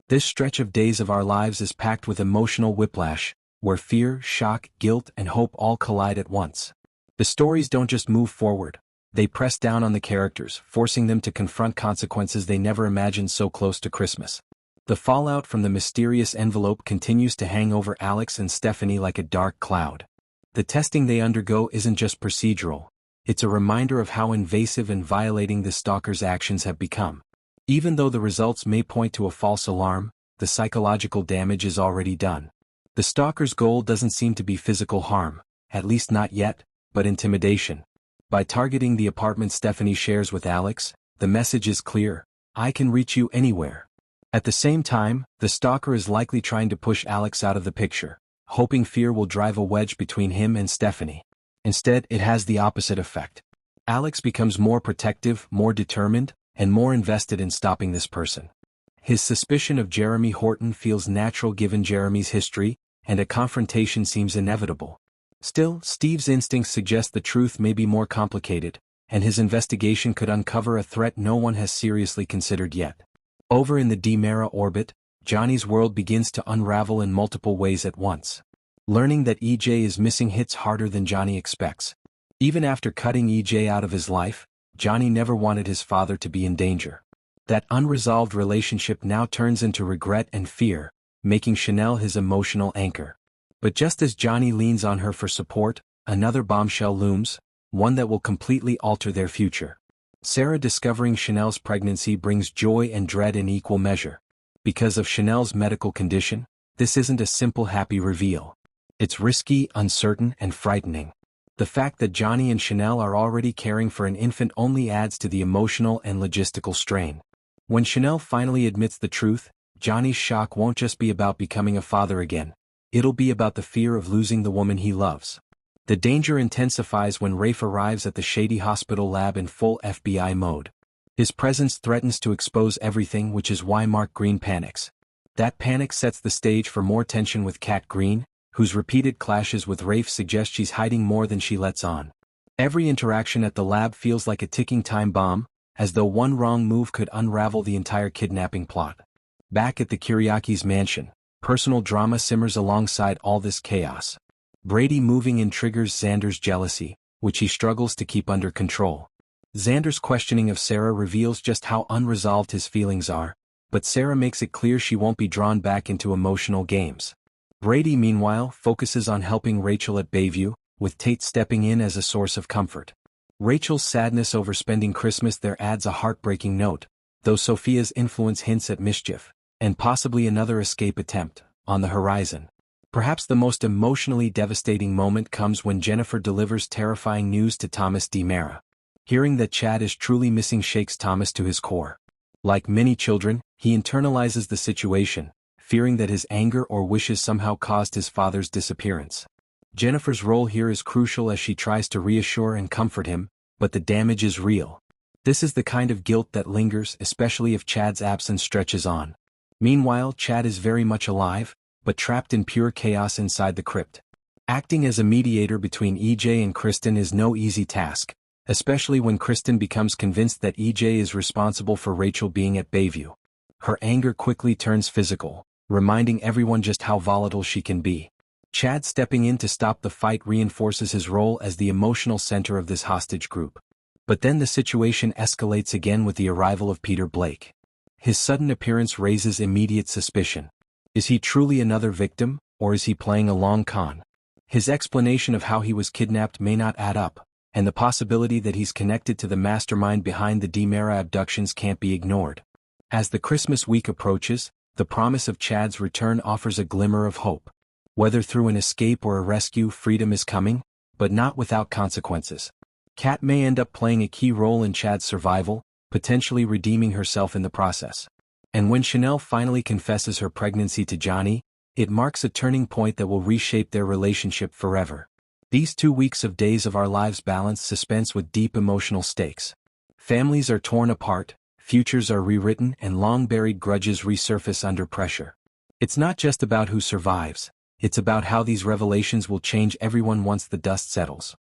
This stretch of days of our lives is packed with emotional whiplash, where fear, shock, guilt, and hope all collide at once. The stories don't just move forward, they press down on the characters, forcing them to confront consequences they never imagined so close to Christmas. The fallout from the mysterious envelope continues to hang over Alex and Stephanie like a dark cloud. The testing they undergo isn't just procedural, it's a reminder of how invasive and violating the stalker's actions have become. Even though the results may point to a false alarm, the psychological damage is already done. The stalker's goal doesn't seem to be physical harm, at least not yet, but intimidation. By targeting the apartment Stephanie shares with Alex, the message is clear: I can reach you anywhere. At the same time, the stalker is likely trying to push Alex out of the picture, hoping fear will drive a wedge between him and Stephanie. Instead, it has the opposite effect. Alex becomes more protective, more determined, and more invested in stopping this person. His suspicion of Jeremy Horton feels natural given Jeremy's history, and a confrontation seems inevitable. Still, Steve's instincts suggest the truth may be more complicated, and his investigation could uncover a threat no one has seriously considered yet. Over in the DiMera orbit, Johnny's world begins to unravel in multiple ways at once. Learning that EJ is missing hits harder than Johnny expects. Even after cutting EJ out of his life, Johnny never wanted his father to be in danger. That unresolved relationship now turns into regret and fear, making Chanel his emotional anchor. But just as Johnny leans on her for support, another bombshell looms, one that will completely alter their future. Sarah discovering Chanel's pregnancy brings joy and dread in equal measure. Because of Chanel's medical condition, this isn't a simple happy reveal. It's risky, uncertain, and frightening. The fact that Johnny and Chanel are already caring for an infant only adds to the emotional and logistical strain. When Chanel finally admits the truth, Johnny's shock won't just be about becoming a father again. It'll be about the fear of losing the woman he loves. The danger intensifies when Rafe arrives at the shady hospital lab in full FBI mode. His presence threatens to expose everything, which is why Mark Green panics. That panic sets the stage for more tension with Kat Green, whose repeated clashes with Rafe suggest she's hiding more than she lets on. Every interaction at the lab feels like a ticking time bomb, as though one wrong move could unravel the entire kidnapping plot. Back at the Kiriakis' mansion, personal drama simmers alongside all this chaos. Brady moving in triggers Xander's jealousy, which he struggles to keep under control. Xander's questioning of Sarah reveals just how unresolved his feelings are, but Sarah makes it clear she won't be drawn back into emotional games. Brady, meanwhile, focuses on helping Rachel at Bayview, with Tate stepping in as a source of comfort. Rachel's sadness over spending Christmas there adds a heartbreaking note, though Sophia's influence hints at mischief, and possibly another escape attempt, on the horizon. Perhaps the most emotionally devastating moment comes when Jennifer delivers terrifying news to Thomas DiMera. Hearing that Chad is truly missing shakes Thomas to his core. Like many children, he internalizes the situation, fearing that his anger or wishes somehow caused his father's disappearance. Jennifer's role here is crucial as she tries to reassure and comfort him, but the damage is real. This is the kind of guilt that lingers, especially if Chad's absence stretches on. Meanwhile, Chad is very much alive, but trapped in pure chaos inside the crypt. Acting as a mediator between EJ and Kristen is no easy task, especially when Kristen becomes convinced that EJ is responsible for Rachel being at Bayview. Her anger quickly turns physical, reminding everyone just how volatile she can be. Chad stepping in to stop the fight reinforces his role as the emotional center of this hostage group. But then the situation escalates again with the arrival of Peter Blake. His sudden appearance raises immediate suspicion. Is he truly another victim, or is he playing a long con? His explanation of how he was kidnapped may not add up, and the possibility that he's connected to the mastermind behind the DiMera abductions can't be ignored. As the Christmas week approaches, the promise of Chad's return offers a glimmer of hope. Whether through an escape or a rescue, freedom is coming, but not without consequences. Kat may end up playing a key role in Chad's survival, potentially redeeming herself in the process. And when Chanel finally confesses her pregnancy to Johnny, it marks a turning point that will reshape their relationship forever. These 2 weeks of Days of Our Lives balance suspense with deep emotional stakes. Families are torn apart, futures are rewritten, and long-buried grudges resurface under pressure. It's not just about who survives, it's about how these revelations will change everyone once the dust settles.